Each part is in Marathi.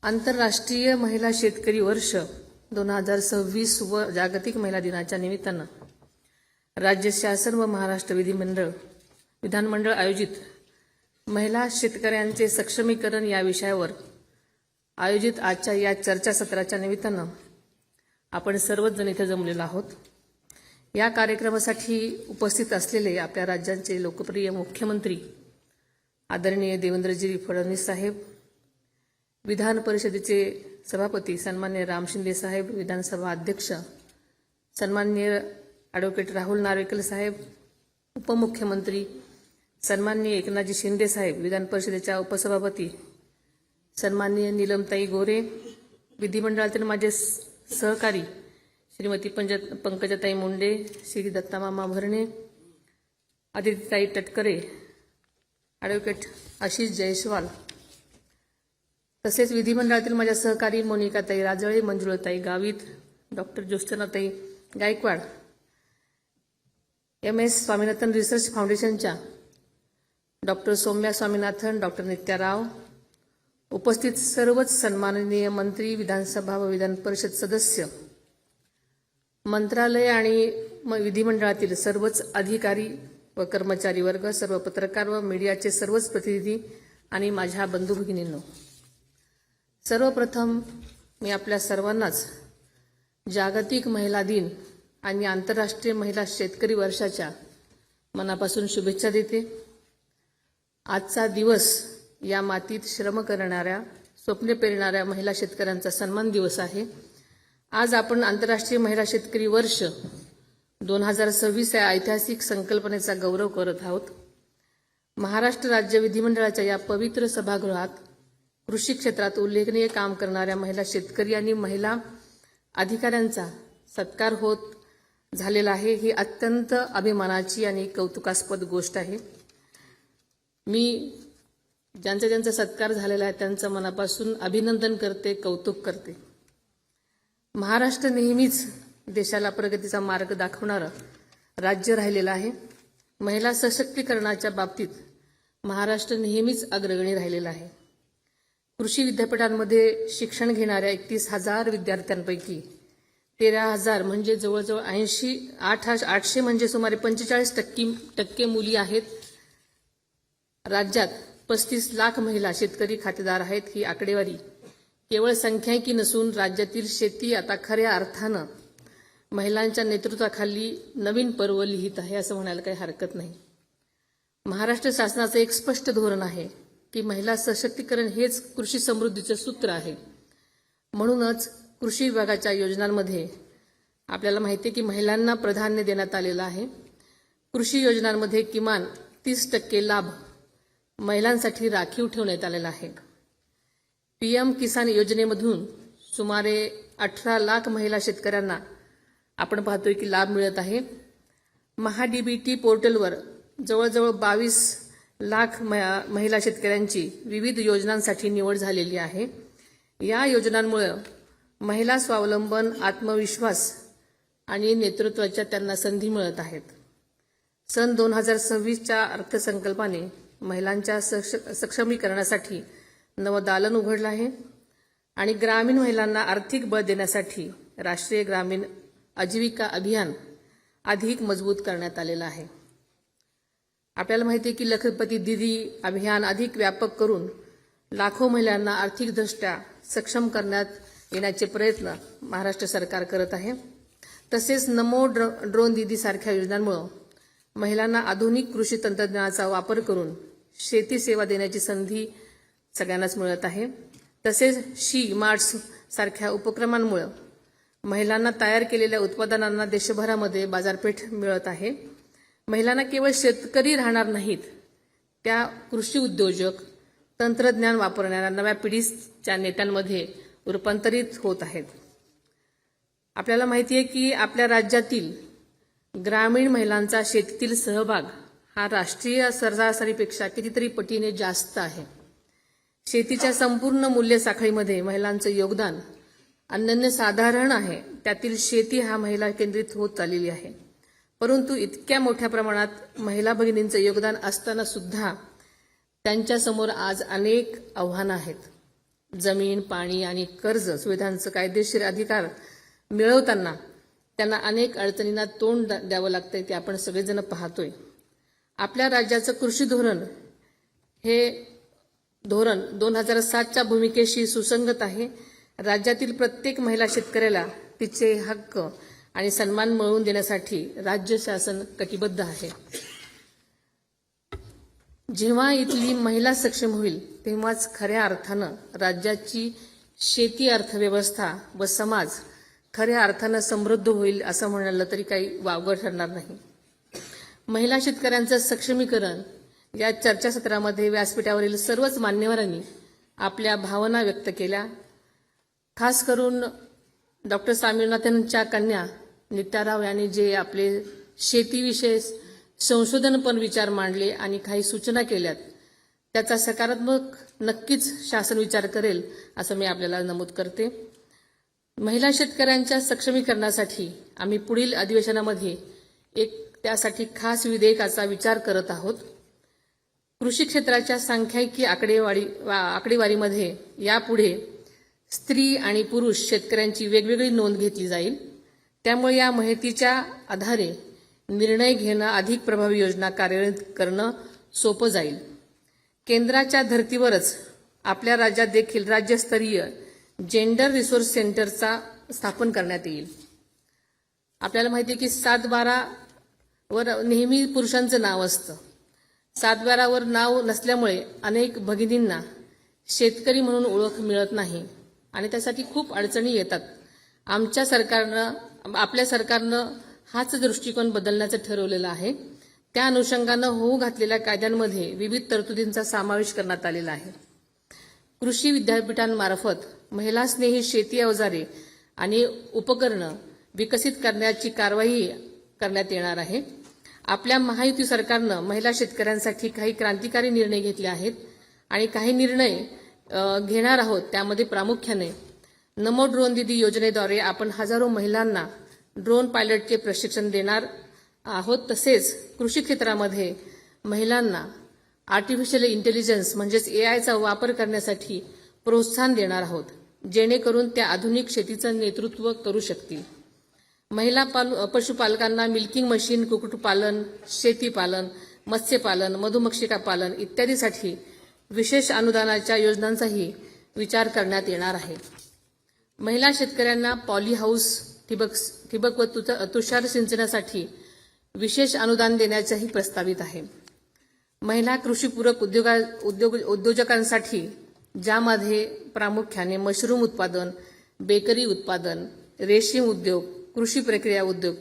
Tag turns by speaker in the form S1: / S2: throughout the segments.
S1: आंतरराष्ट्रीय महिला शेतकरी वर्ष 2026 व जागतिक महिला दिनाच्या निमित्तानं राज्य शासन व महाराष्ट्र विधानमंडळ आयोजित महिला शेतकऱ्यांचे सक्षमीकरण या विषयावर आयोजित आजच्या या चर्चासत्राच्या निमित्तानं आपण सर्वच जण इथे जमलेलो आहोत। या कार्यक्रमासाठी उपस्थित असलेले आपल्या राज्याचे लोकप्रिय मुख्यमंत्री आदरणीय देवेंद्रजी फडणवीस साहेब, विधान परिषदेचे सभापती सन्मान्य राम शिंदे साहेब, विधानसभा अध्यक्ष सन्मान्य ॲडव्होकेट राहुल नार्वेकर साहेब, उपमुख्यमंत्री सन्मान्य एकनाथजी शिंदे साहेब, विधान परिषदेच्या उपसभापती सन्मान्य नीलमताई गोरे, विधिमंडळातील माझे सहकारी श्रीमती पंकजाताई मुंडे, श्री दत्तामामा भरणे, आदित्यताई तटकरे, ॲडव्होकेट आशिष जयस्वाल, तसेच विधिमंडळातील माझ्या सहकारी Monikatai Rajale, Manjulatai Gavit, doctor Jyotsnatai Gaikwad, MS Swaminathan research फाउंडेशनच्या डॉक्टर सौम्या स्वामीनाथन, डॉक्टर नित्या राव, उपस्थित सर्वच सन्माननीय मंत्री, विधानसभा व विधान परिषद सदस्य, मंत्रालय आणि विधिमंडळातील सर्वच अधिकारी व कर्मचारी वर्ग, सर्व पत्रकार व मीडियाचे सर्वच प्रतिनिधी आणि माझ्या बंधू भगिनींनो, सर्वप्रथम मी आपल्या सर्वांनाच जागतिक महिला दिन आणि आंतरराष्ट्रीय महिला शेतकरी वर्षाच्या मनापासून शुभेच्छा देते। आजचा दिवस या मातीत श्रम करणाऱ्या, स्वप्ने पेरणाऱ्या महिला शेतकऱ्यांचा सन्मान दिवस आहे। आज आपण आंतरराष्ट्रीय महिला शेतकरी वर्ष 2026 या ऐतिहासिक संकल्पनेचा गौरव करत आहोत। महाराष्ट्र राज्य विधिमंडळाच्या या पवित्र सभागृहात कृषी क्षेत्रात उल्लेखनीय काम करणाऱ्या महिला शेतकरी आणि महिला अधिकाऱ्यांचा सत्कार होत झालेला आहे। ही अत्यंत अभिमानाची आणि कौतुकास्पद गोष्ट आहे। मी ज्यांचा सत्कार झालेला आहे त्यांचं मनापासून अभिनंदन करते, कौतुक करते। महाराष्ट्र नेहमीच देशाला प्रगतीचा मार्ग दाखवणारं राज्य राहिलेलं आहे। महिला सशक्तीकरणाच्या बाबतीत महाराष्ट्र नेहमीच अग्रगणी राहिलेला आहे। कृषी विद्यापीठांमध्ये शिक्षण घेणाऱ्या 31,000 विद्यार्थ्यांपैकी 13,000 म्हणजे जवळजवळ 800 म्हणजे सुमारे 45% मुली आहेत। राज्यात 35 लाख महिला शेतकरी खातेदार आहेत। ही आकडेवारी केवळ संख्याकी नसून राज्यातील शेती आता खऱ्या अर्थानं महिलांच्या नेतृत्वाखाली नवीन पर्व लिहित आहे असं म्हणायला काही हरकत नाही। महाराष्ट्र शासनाचं एक स्पष्ट धोरण आहे की महिला सशक्तीकरण हेच कृषी समृद्धीचे सूत्र आहे। म्हणूनच कृषी विभागाच्या योजनांमध्ये आपल्याला माहिती आहे की महिलांना प्राधान्य देण्यात आलेलं आहे। कृषी योजनांमध्ये किमान 30% लाभ महिलांसाठी राखीव ठेवण्यात आलेला आहे। PM किसान योजनेमधून सुमारे 18 लाख महिला शेतकऱ्यांना आपण पाहतोय की लाभ मिळत आहे। महाDBT पोर्टलवर जवळजवळ 22 लाख महिला शेतकऱ्यांची विविध योजनांसाठी निवड झालेली आहे। या योजनांमुळे महिला स्वावलंबन, आत्मविश्वास आणि नेतृत्वाच्या त्यांना संधी मिळत आहेत। सन 2026च्या अर्थसंकल्पाने महिलांच्या सक्षमीकरणासाठी नवं दालन उघडलं आहे आणि ग्रामीण महिलांना आर्थिक बळ देण्यासाठी राष्ट्रीय ग्रामीण आजीविका अभियान अधिक मजबूत करण्यात आलेलं आहे। आपल्याला माहिती आहे की लखपती दीदी अभियान अधिक व्यापक करून लाखो महिलांना आर्थिकदृष्ट्या सक्षम करण्यात येण्याचे प्रयत्न महाराष्ट्र सरकार करत आहे। तसेच नमो ड्रोन दीदी सारख्या योजनांमुळे महिलांना आधुनिक कृषी तंत्रज्ञानाचा वापर करून शेती सेवा देण्याची संधी सगळ्यांनाच मिळत आहे। तसेच शी मार्ट्स सारख्या उपक्रमांमुळे महिलांना तयार केलेल्या उत्पादनांना देशभरामध्ये बाजारपेठ मिळत आहे। महिलांना केवळ शेतकरी राहणार नाहीत, त्या कृषी उद्योजक, तंत्रज्ञान वापरणाऱ्या नव्या पिढीच्या नेत्यांमध्ये रूपांतरित होत आहेत। आपल्याला माहिती आहे की आपल्या राज्यातील ग्रामीण महिलांचा शेतीतील सहभाग हा राष्ट्रीय सरासरीपेक्षा कितीतरी पटीने जास्त आहे। शेतीच्या संपूर्ण मूल्य साखळीमध्ये महिलांचं योगदान अनन्यसाधारण आहे। त्यातील शेती हा महिला केंद्रित होत चाललेली आहे। परंतु इतक्या मोठ्या प्रमाणात महिला भगिनींचं योगदान असताना सुद्धा त्यांच्यासमोर आज अनेक आव्हानं आहेत। जमीन, पाणी आणि कर्ज सुविधांचं कायदेशीर अधिकार मिळवताना त्यांना अनेक अडचणींना तोंड द्यावं लागतंय, ते आपण सगळेजण पाहतोय. आपल्या राज्याचं कृषी धोरण हे धोरण 2007च्या भूमिकेशी सुसंगत आहे. राज्यातील प्रत्येक महिला शेतकऱ्याला तिचे हक्क आणि सन्मान मिळवून देण्यासाठी राज्य शासन कटिबद्ध आहे. जेव्हा इथली महिला सक्षम होईल तेव्हाच खऱ्या अर्थानं राज्याची शेती अर्थव्यवस्था व समाज खऱ्या अर्थानं समृद्ध होईल असं म्हणालं तरी काही वावगं ठरणार नाही. महिला शेतकऱ्यांचं सक्षमीकरण या चर्चासत्रामध्ये व्यासपीठावरील सर्वच मान्यवरांनी आपल्या भावना व्यक्त केल्या. खास करून डॉक्टर स्वामीनाथनच्या कन्या नित्याराव यांनी जे आपले शेतीविषयी संशोधनपर विचार मांडले आणि काही सूचना केल्यात, त्याचा सकारात्मक नक्कीच शासन विचार करेल असं मी आपल्याला नमूद करते. महिला शेतकऱ्यांच्या सक्षमीकरणासाठी आम्ही पुढील अधिवेशनामध्ये एक त्यासाठी खास विधेयकाचा विचार करत आहोत. कृषी क्षेत्राच्या सांख्यिकी आकडेवारीमध्ये यापुढे स्त्री आणि पुरुष शेतकऱ्यांची वेगवेगळी नोंद घेतली जाईल. त्यामुळे या माहितीच्या आधारे निर्णय घेणं, अधिक प्रभावी योजना कार्यान्वित करणं सोपं जाईल. केंद्राच्या धर्तीवरच आपल्या राज्यात देखील राज्यस्तरीय जेंडर रिसोर्स सेंटरचा स्थापन करण्यात येईल. आपल्याला माहिती आहे की 7/12 वर नेहमी पुरुषांचं नाव असतं. 7/12 नाव नसल्यामुळे अनेक भगिनींना शेतकरी म्हणून ओळख मिळत नाही आणि त्यासाठी खूप अडचणी येतात. आपल्या सरकारनं हाच दृष्टिकोन बदलण्याचं ठरवलेलं आहे. त्या अनुषंगानं होऊ घातलेल्या कायद्यांमध्ये विविध तरतुदींचा समावेश करण्यात आलेला आहे. कृषी विद्यापीठांमार्फत महिला स्नेही शेती अवजारे आणि उपकरणं विकसित करण्याची कारवाई करण्यात येणार आहे. आपल्या महायुती सरकारनं महिला शेतकऱ्यांसाठी काही क्रांतिकारी निर्णय घेतले आहेत आणि काही निर्णय घेणार आहोत. त्यामध्ये प्रामुख्याने नमो ड्रोन दीदी योजनेद्वारे आपण हजारो महिलांना ड्रोन पायलटचे प्रशिक्षण देणार आहोत. तसेच कृषी क्षेत्रामध्ये महिलांना आर्टिफिशियल इंटेलिजन्स म्हणजेच AIचा वापर करण्यासाठी प्रोत्साहन देणार आहोत, जेणेकरून त्या आधुनिक शेतीचं नेतृत्व करू शकतील. महिला पशुपालकांना मिल्किंग मशीन, कुक्कुटपालन, शेतीपालन, मत्स्यपालन, मधुमक्षिका पालन इत्यादीसाठी विशेष अनुदानाच्या योजनांचाही विचार करण्यात येणार आहे. महिला शेतकऱ्यांना पॉली हाऊस, ठिबक व तुषार सिंचनासाठी विशेष अनुदान देण्याचंही प्रस्तावित आहे. महिला कृषीपूरक उद्योजकांसाठी, ज्यामध्ये प्रामुख्याने मशरूम उत्पादन, बेकरी उत्पादन, रेशीम उद्योग, कृषी प्रक्रिया उद्योग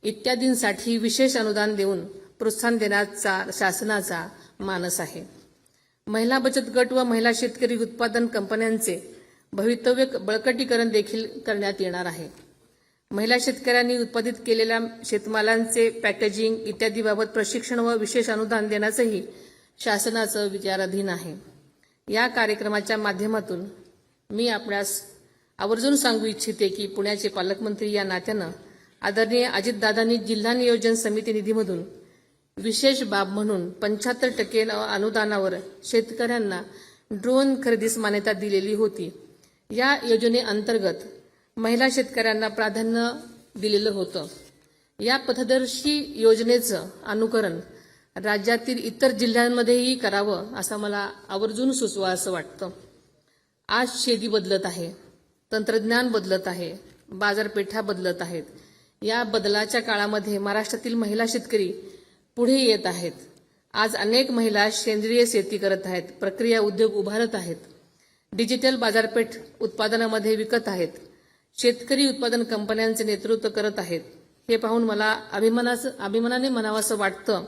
S1: इत्यादींसाठी विशेष अनुदान देऊन प्रोत्साहन देण्याचा शासनाचा मानस आहे. महिला बचत गट व महिला शेतकरी उत्पादन कंपन्यांचे भवितव्य बळकटीकरण देखील करण्यात येणार आहे. महिला शेतकऱ्यांनी उत्पादित केलेल्या शेतमालांचे पॅकेजिंग इत्यादीबाबत प्रशिक्षण व विशेष अनुदान देण्याचंही शासनाचं विचाराधीन आहे. या कार्यक्रमाच्या माध्यमातून मी आपणास आवर्जून सांगू इच्छिते की पुण्याचे पालकमंत्री या नात्यानं आदरणीय अजितदादांनी जिल्हा नियोजन समिती निधीमधून विशेष बाब म्हणून 75% अनुदानावर शेतकऱ्यांना ड्रोन खरेदीस मान्यता दिलेली होती. या योजनेअंतर्गत महिला शेतकऱ्यांना प्राधान्य दिलेलं होतं. या पथदर्शी योजनेचं अनुकरण राज्यातील इतर जिल्ह्यांमध्येही करावं असं मला आवर्जून सुचवा असं वाटतं. आज शेती बदलत आहे, तंत्रज्ञान बदलत आहे, बाजारपेठा बदलत आहेत. या बदलाच्या काळामध्ये महाराष्ट्रातील महिला शेतकरी पुढे येत आहेत. आज अनेक महिला सेंद्रिय शेती करत आहेत, प्रक्रिया उद्योग उभारत आहेत, डिजिटल बाजारपेठ उत्पादनामध्ये विकत आहेत, शेतकरी उत्पादन कंपन्यांचे नेतृत्व करत आहेत. हे पाहून मला अभिमानाने म्हणावंसं वाटतं,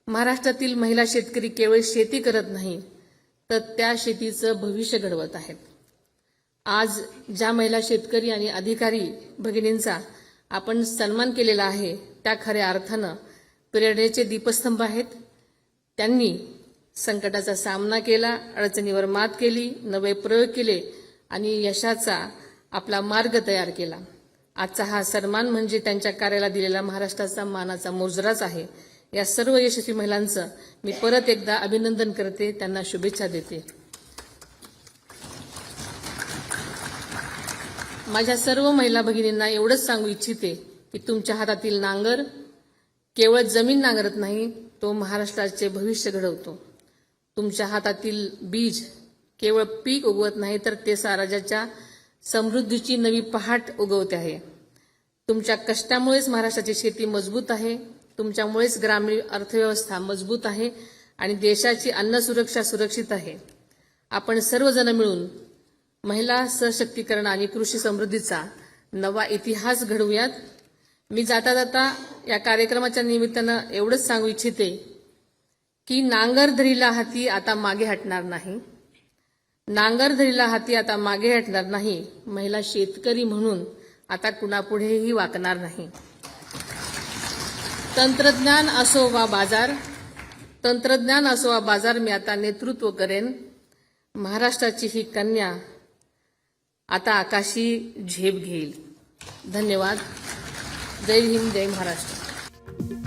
S1: महाराष्ट्रातील महिला शेतकरी केवळ शेती करत नाही तर त्या शेतीचं भविष्य घडवत आहेत. आज ज्या महिला शेतकरी आणि अधिकारी भगिनींचा आपण सन्मान केलेला आहे त्या खऱ्या अर्थानं प्रेरणेचे दीपस्तंभ आहेत. त्यांनी संकटाचा सामना केला, अडचणीवर मात केली, नवे प्रयोग केले आणि यशाचा आपला मार्ग तयार केला. आजचा हा सन्मान म्हणजे त्यांच्या कार्याला दिलेला महाराष्ट्राचा मानाचा मुजराच आहे. या सर्व यशस्वी महिलांचं मी परत एकदा अभिनंदन करते, त्यांना शुभेच्छा देते. माझ्या सर्व महिला भगिनींना एवढंच सांगू इच्छिते की तुमच्या हातातील नांगर केवळ जमीन नांगरत नाही, तो महाराष्ट्राचे भविष्य घडवतो. तुमच्या हातातील बीज केवळ पीक उगवत नाही, तर ते राज्याच्या समृद्धीची नवी पहाट उगवते आहे. तुमच्या कष्टामुळेच महाराष्ट्राची शेती मजबूत आहे. तुमच्यामुळेच ग्रामीण अर्थव्यवस्था मजबूत आहे आणि देशाची अन्न सुरक्षा सुरक्षित आहे. आपण सर्वजण मिळून महिला सशक्तीकरण आणि कृषी समृद्धीचा नवा इतिहास घडवूयात. मी जाता जाता या कार्यक्रमाच्या निमित्तानं एवढंच सांगू इच्छिते की नांगर धरीला हाती आता मागे हटणार नाही. नांगर धरीला हाती आता मागे हटणार नाही. महिला शेतकरी म्हणून आता कुणापुढेही वाकणार नाही. तंत्रज्ञान असो वा बाजार, मी आता नेतृत्व करेन. महाराष्ट्राची ही कन्या आता आकाशी झेप घेईल. धन्यवाद. जय हिंद, जय महाराष्ट्र.